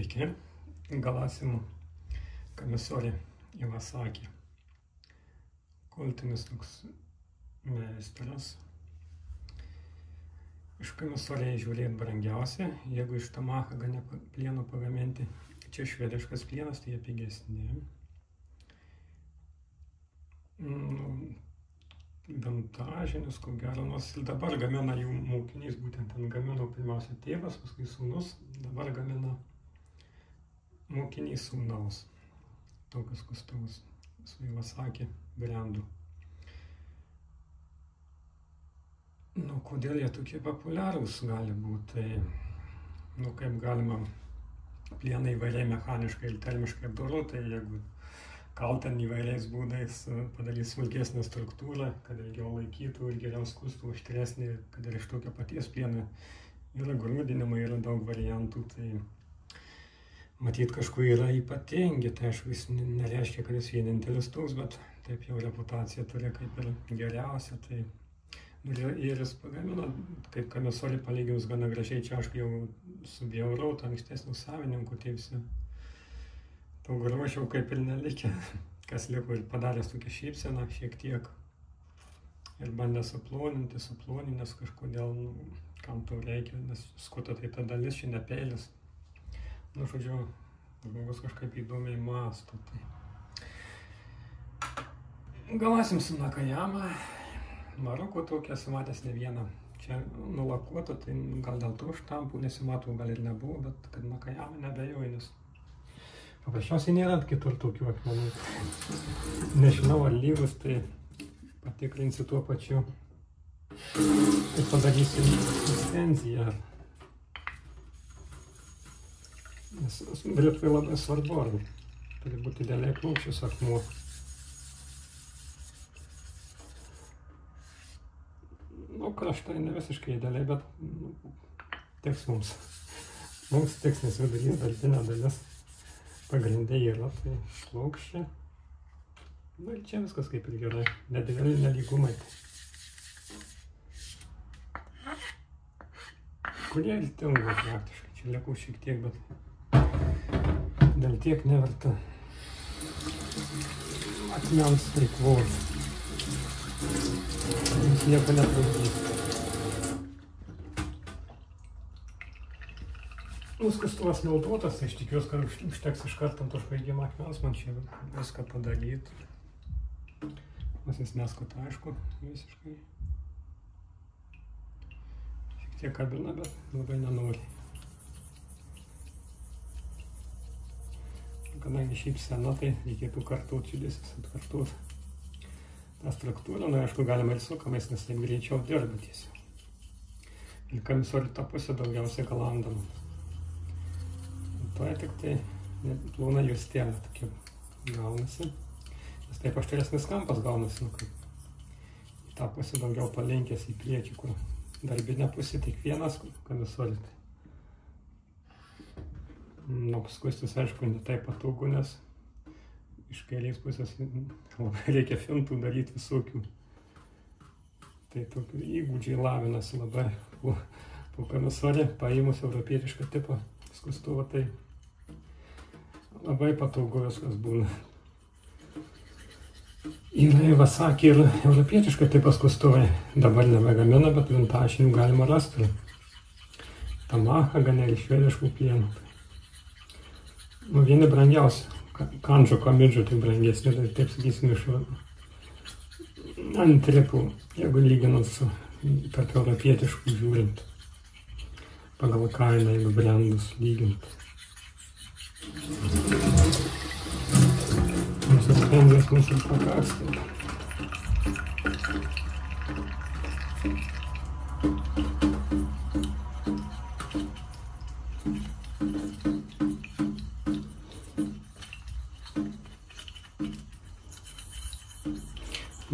Sveiki, Galasim Kamisori Iwasaki. Kultinis toks meistras. Iš Kamisoriai žiūrėt brangiausia, jeigu iš Tamaha gane plieno pagaminti. Čia švediškas plienas, tai jie pigesni. Vintažinis, ko gero, nors ir dabar gamina jų mokinys, būtent ten gamino pirmiausia tėvas, paskui sūnus, dabar gamina mokinys sūnaus. Tokius kustuvus su Iwasaki brendu. Kodėl jie tokie populiarūs gali būti? Tai, kaip galima plieną įvairiai mechaniškai ir termiškai apdoroti, tai jeigu kaltant įvairiais būdais padarys smulkesnę struktūrą, kad ilgiau laikytų ir geriau skustų, aštresnį, kad ir iš tokio paties plieno yra grūdinimai, yra daug variantų, tai matyt kažkuo yra ypatingi, tai aišku, jis nereiškia, kad jis vienintelis toks, bet taip jau reputaciją turi kaip ir geriausia, tai ir jis pagamino, kaip Kamisori palyginus gana gražiai, čia aš jau subjaurau tą ankstesnių savininkų, tai visi to grožio kaip ir nelikę, kas liko ir padaręs tokią šypseną šiek tiek ir bandė suploninęs kažkodėl, kam to reikia, nes skuta tai ta dalis, čia ne peilis. Žodžiu, žmogus kažkaip įdomiai mąsto. Galasim su Nakajama. Maroko tokia esu matęs ne vieną. Čia nulakuota, tai gal dėl to štampų nesimato, gal ir nebuvo, bet kad Nakajama nebejoju, nes paprasčiausiai nėra kitur tokių akmenų. Nežinau, ar lygus, tai patikrinsiu tuo pačiu. Ir padarysiu licenciją. Nes Lietuvai labai svarbu, ar turi būti dideliai plokščias akmuo. Kraštai ne visiškai dideliai, bet teks mums. Mums teks, nes vidurys darbinė dalis pagrindė yra, tai plokščia. Ir čia viskas kaip ir gerai, nedideli nelygumai. Kurie ir tingo praktiškai, čia liekau šiek tiek, bet dėl tiek neverta akmens eikvoti. Jis nieko netrukdys. Skustuvas naudotas, tai aš tikiuosi, kad užteks iš karto ant užbaigimo akmens, man čia viską padaryti. Mas jis neskuta, aišku, visiškai. Šiek tiek kabina, bet labai nenori. Kadangi šiaip sena, tai reikėtų kartuoti judesius, atkartuoti tą struktūrą. Aišku, galima ir sukamais, nes taip greičiau dirba tiesiog. Ir Kamisori tą pusę daugiausiai galandama. Toje tik tai plona juostelė tokia gaunasi, nes taip aštresnis kampas gaunasi, kaip į tą pusę daugiau palinkęs į priekį, kur darbinė pusė tik vienas Kamisori. Skustis, aišku, ne taip patogu, nes iš kairės pusės reikia fintų daryti visokių. Tai tokių įgūdžiai lavinasi labai po Kamisori, paėmus europietišką tipą skustuvą, tai labai patogu viskas būna. Yra Iwasaki ir europietiška tipas skustuvai. Dabar nebegamina, bet vintažinių galima rasti. Tamaha gane ir švediškų plienų. Vieni brangiausi. Kanžo Kamidžo tai brangesni, tai taip sakysim iš antripų, jeigu lyginant su tarp europietiškų žiūrint. Pagal kainą, jeigu brandus lygint. Mūsų sprendės mūsų pakaks.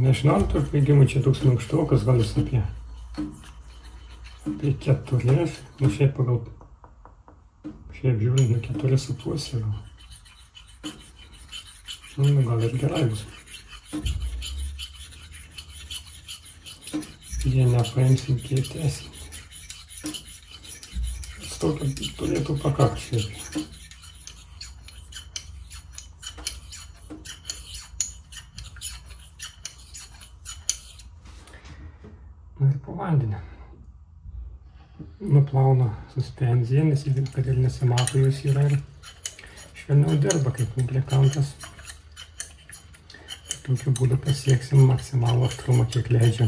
Nežinau, tarp baigimų čia toks minkštokas, gal jis apie 4, šiaip pagal, šiaip žiūrint, 4,5. Gal ir gerai bus. Jie nepaimsim kietesnį. Tokio turėtų pakakti. Ir po vandenį. Nuplauna suspenziją, nes kad ir nesimato jūs yra ir švelniau dirba kaip lubrikantas. Tokiu būdu pasieksim maksimalų aštrumą, kiek leidžia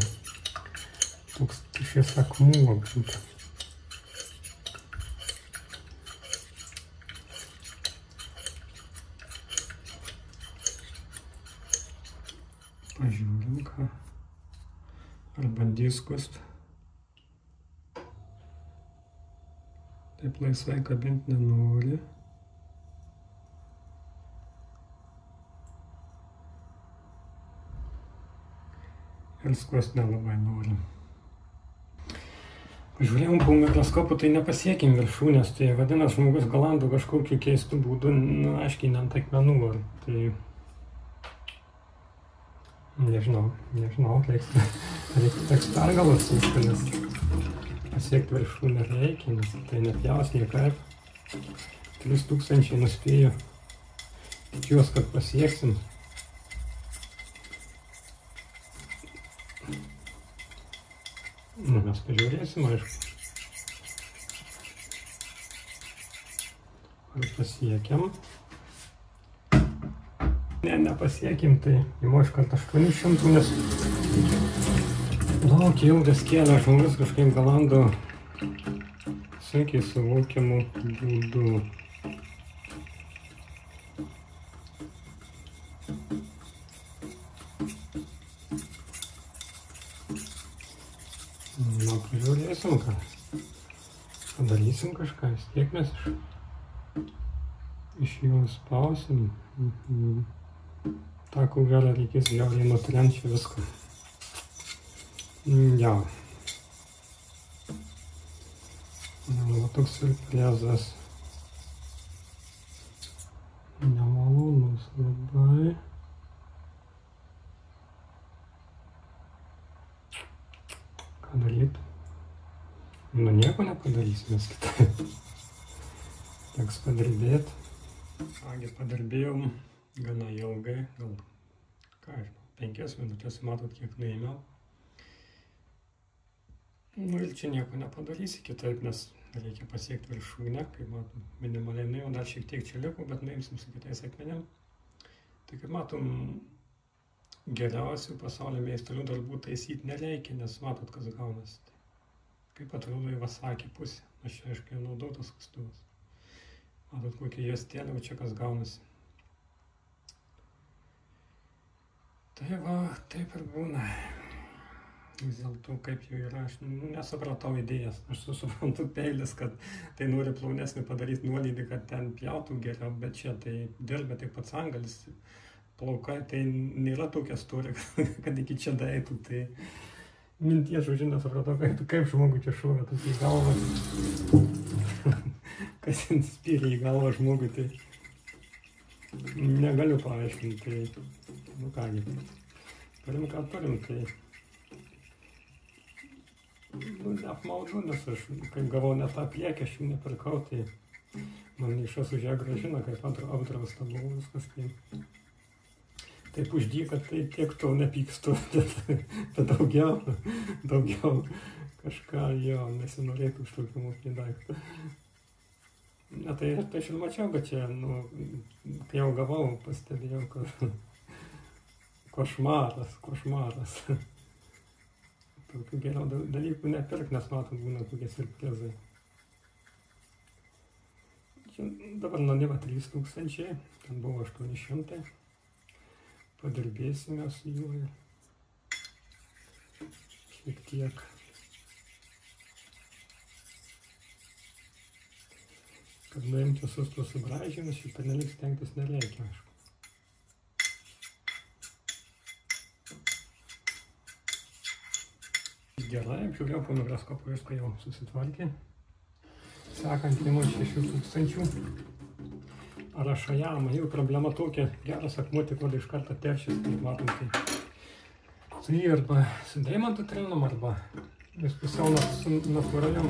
toks tušės akmuo. Pažiūrim, ką ar bandys skust. Taip laisvai kabinti nenori. Ir skust nelabai nori. Pažiūrėjom po mikroskopu, tai nepasiekim viršūnės, tai vadinasi žmogus galando kažkokiu keistu būdu, aiškiai ant akmenų. Tai nežinau, reikia pergalvoti, nes pasiekti viršūnę reikia, nes tai nepjaus niekaip. 3000 nuspėjo. Tikiuosi, kad pasieksim. Mes pažiūrėsim, aišku. Ar pasiekiam? Ne, nepasiekim, tai įmu iškart 800, nes laukia ilgas kelias, žmogus kažkaip galando sunkiai suvokiamų būdų. Na, pažiūrėsim, ką padarysim kažką, vis tiek mes iš jų spausim. Ta, ko gero reikės žiauriai nutrenti viską. Ja. Va toks siurprizas. Nemalonus labai. Ką daryt? Nu nieko nepadarysim, nes kitaip. Teks padirbėt. Kągi, padirbėjom gana ilgai, gal, ką aš, 5 minutės, matot, kiek nuėmiau. Nu ir čia nieko nepadarysi kitaip, nes reikia pasiekti viršūnę, kaip matom, minimaliai nuėjau, dar šiek tiek čia liko, bet nuimsim su kitais akmenėm. Tai kaip matom, geriausių pasaulio meistrų darbų taisyti nereikia, nes matot, kas gaunasi. Kaip atrodo į Vasakį pusę, aš čia aiškiai naudotas kastuvas. Matot, kokie juostėlė, o čia kas gaunasi. Tai va, taip ir būna. Vis dėlto, kaip jau yra, aš nesupratau idėjas. Aš suprantu peilis, kad tai nori plaunesnį padaryti nuolydį, kad ten pjautų geriau, bet čia tai dirbė tik pats angalis. Plaukai tai nėra tokia stori, kad iki čia daeitų. Tai minties, žodžiu, nesupratau, kaip žmogui čia šovė tokį galvą. Kas spyrė į galvą žmogui, tai negaliu paaiškinti. Tai, nu kągi, turim ką turim, tai apmaudu, nes aš kaip gavau ne tą priekį, aš jų nepirkau, tai man išas už ją grąžino, kaip apdrausta buvo viskas. Taip uždyka, tai tiek to nepykstu, bet daugiau kažką jo nesinorėtų už tokį mūsų daiktą. Na tai aš ir mačiau, bet čia, nu, kai jau gavau, pastebėjau, kad košmaras. Tokių geriau dalykų nepirk, nes matom būna tokie siurprizai. Čia dabar nuo 3000, ten buvo 800. Padirbėsime su juo ir šiek tiek. Kad nuimti visus tuos subraižymus, šį pernelyg stengtis nereikia, aišku. Gerai, apžiūrėjau po mikroskopu, viską jau susitvarkė. Sekant įmu 6000. Arašajama, jau problema tokia, geras akmuo tik vada iš karto teršis, kaip matom, tai jį arba su deimantu trinam, arba jis pusiau su natūraliu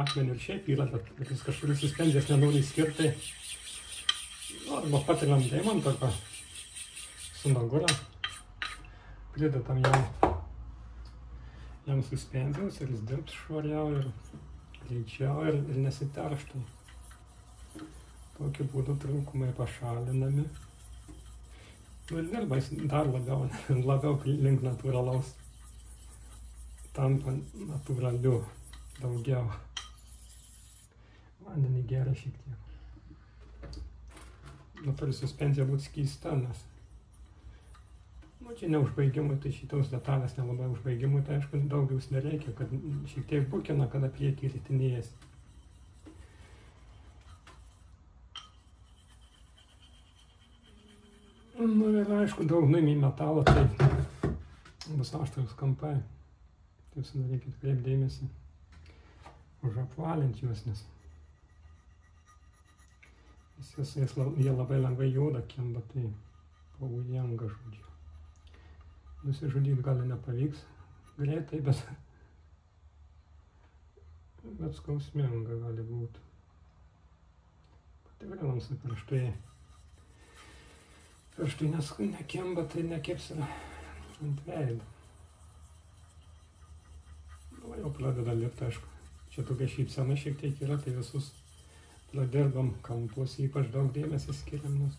akmeniu ir šiaip yra, bet jis kažkur suspenzijas nenori skirti. Arba patrinam deimantą, arba su nagura, pridėtam jam suspenzijos ir jis dirbs švariau ir greičiau ir nesiterštų. Tokiu būdu trūkumai pašalinami. Nu ir dirba jis dar labiau link natūralaus. Tampa natūraliu daugiau. Vandenį geria šiek tiek. Nu, turi suspenzija būti skysta, nes čia neužbaigimui, tai šitos detalės nelabai užbaigimui, tai aišku, daugiau nereikia, kad šiek tiek bukina, kada priekį ritinėjasi. Nu ir aišku, daug nuimi metalo, tai bus aštrus kampai. Taip reikėtų kreipti dėmesį už apvalinti juos, nes jie labai lengvai juoda kimba, tai pavojinga žodžiu. Nusižudyti gali nepavyks greitai, bet skausminga gali būti. Patikrinam su pirštai. Pirštai nekimba, tai nekibs ant veido. Jau pradeda lipti, aišku. Čia tokia šypsena šiek tiek yra, tai visus pradirbam kampus, ypač daug dėmesį skiriam, nes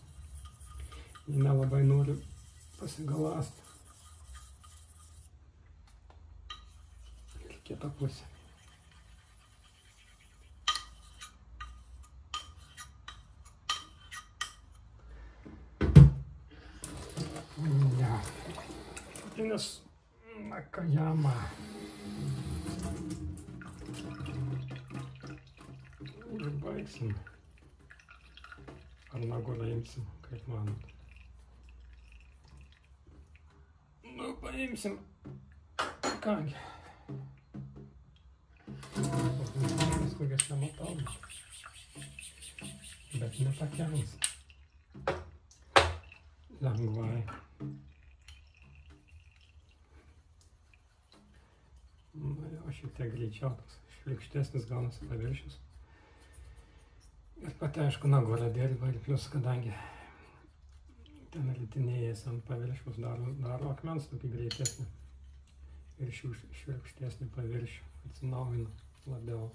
nelabai nori pasigaląsti. Ir kita pusė. Ja. Patinis Nakajama. Ir baigsim. Ar nagurą imsim, kaip manot? Nu, paimsim. Kągi. Kokias nematau. Bet nepakenks. Lengvai. Nu jau šiek tiek greičiau, toks šlikštesnis gaunasi paviršius. Ir pati, aišku, nagurą dirba ir plius, kadangi ten ritinėjęs ant paviršiaus daro akmens tokį greitesnį ir švirkštesnį paviršių, atsinaujina labiau,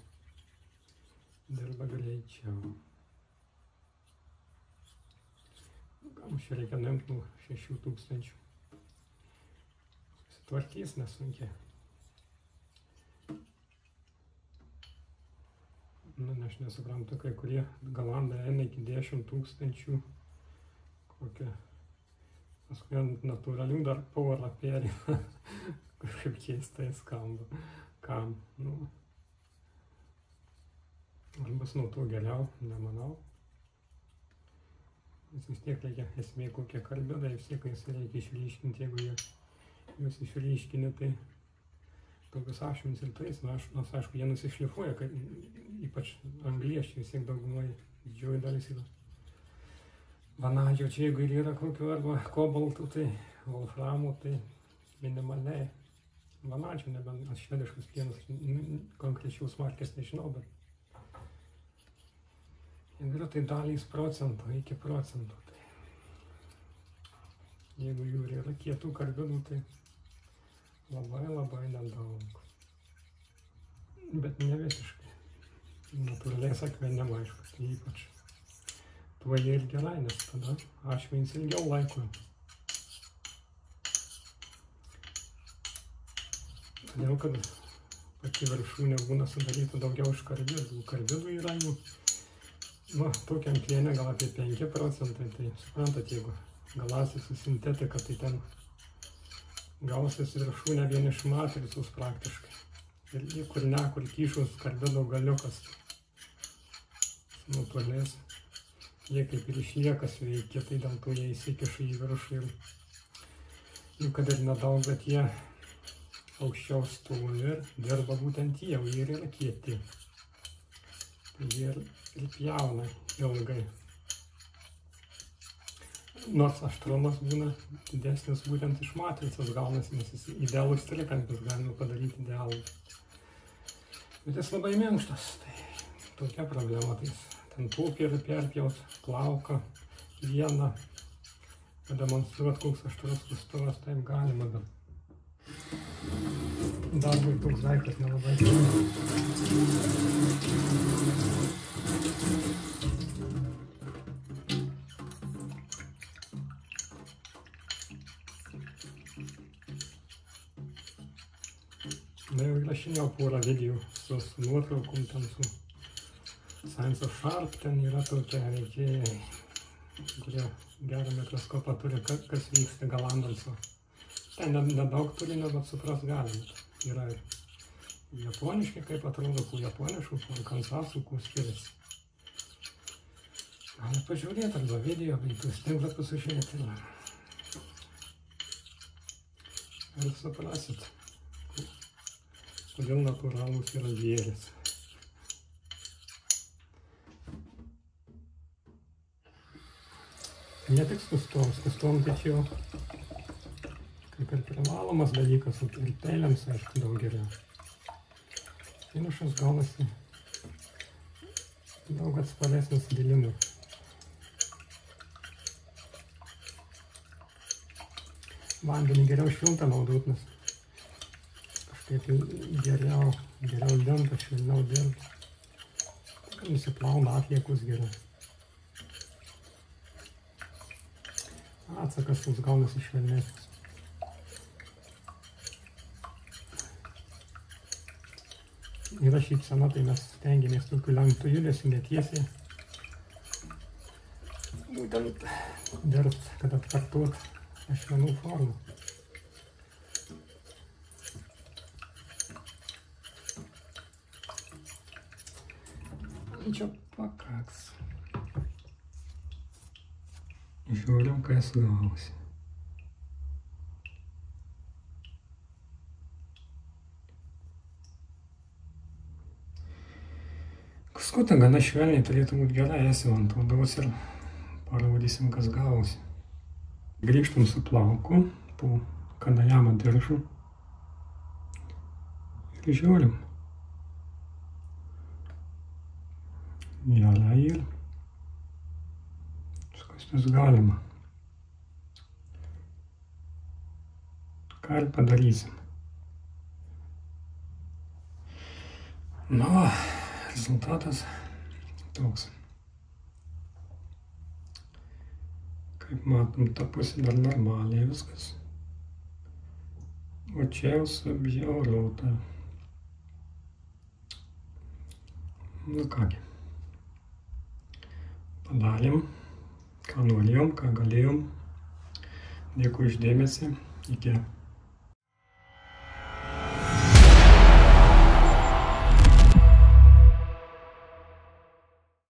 dirba greičiau. Gal čia reikia nuimti nuo 6000. Susitvarkys nesunkiai. Nu, aš nesuprantu, kai kurie galandai eina iki 10 000, kokie, paskui ant natūralių dar porą perina, kažkaip keistai skamba, kam, nu, ar bus nuo to geriau, nemanau, nes vis tiek reikia esmė kokie karbidai, vis tiek jis reikia išryškinti, jeigu jūs išryškini, tai tokius ašmenis ir tais, nors aišku, jie nusišlifuoja, kad ypač anglies, vis tiek daugumoje didžioji dalis yra vanadžio, čia jeigu ir yra kokių arba kobaltų, tai wolframų, tai minimaliai vanadžio, nebent švediškas pienas, konkrečiaus markės nežinau, bet jeigu yra tai dalys procentų, iki procentų, tai jeigu jų yra kietų karbidų, tai labai nedaug, bet ne visiškai. Natūraliais akmenim, aišku, tai ypač tuo jie ir gerai, nes tada ašmenys ilgiau laiko. Todėl, kad pati viršūnė būna sudaryta daugiau iš karbidų. Karbidų yra jų, nu, tokiam pliene gal apie 5%, tai suprantat, jeigu galasi su sintetika, tai ten gausis viršūnė vien iš matricos praktiškai. Ir kur ne, kur kyšus karbido galiukas nutolės. Jie kaip ir išliekas veikia, tai dėl to jie įsikiša į viršų ir jų kad ir nedaug, bet jie aukščiau stovi ir dirba būtent jie, o jie yra kieti. Tai jie ir pjauna ilgai. Nors aštrumas būna didesnis būtent iš matricos gaunasi, nes jis idealus trikampis galima padaryti idealus. Bet jis labai minkštas, tai tokia problema, tai ten popierių perpjaus, plauką, vieną, pademonstruot, koks aštrus kastuvas, taip galima, bet darbui toks daiktas nelabai. Na jau įrašinėjau porą video su nuotraukom, ten su Science of Sharp, ten yra tokie veikėjai, kurie gerą mikroskopą turi, kas vyksta galandalso. Ten nedaug turinio, bet supras galima. Yra ir japoniški, kaip atrodo, kuo japoniškų, kuo kansasų, kuo skiriasi. Gali pažiūrėti arba video, bei tuos tinklapius užžiūrėti. Ir suprasit, kodėl natūralūs yra gėris. Ne tik skustom, tai čia jau kaip ir privalomas dalykas, ir peiliams, aišku, daug geriau. Finišas gaunasi daug atsparesnis dilimui. Vandenį geriau šiltą naudot, nes kažkaip geriau denta, švelniau denta. Kad nusiplauna atliekus geriau. Atsakas mums gaunasi švelnesnis. Yra šypsena, tai mes stengiamės tokiu lenktų judesiu, netiesiai. Būtent dirbt, kad atkartot ašmenų formą. Čia pakaks. Žiūrim, kas gausi. Skuta gana švelniai turėtų būti gerai, esim ant odos ir parodysim, kas gausi. Grįžtam su plauku po Kanayama diržu ir žiūrim. Gerai ir skustis galima. Ką ir padarysim. Nu, rezultatas toks. Kaip matom, ta pusė dar normaliai viskas. O čia jau subjaurota. Nu kągi. Padarėm, ką norėjom, ką galėjom. Dėkui už dėmesį. Iki.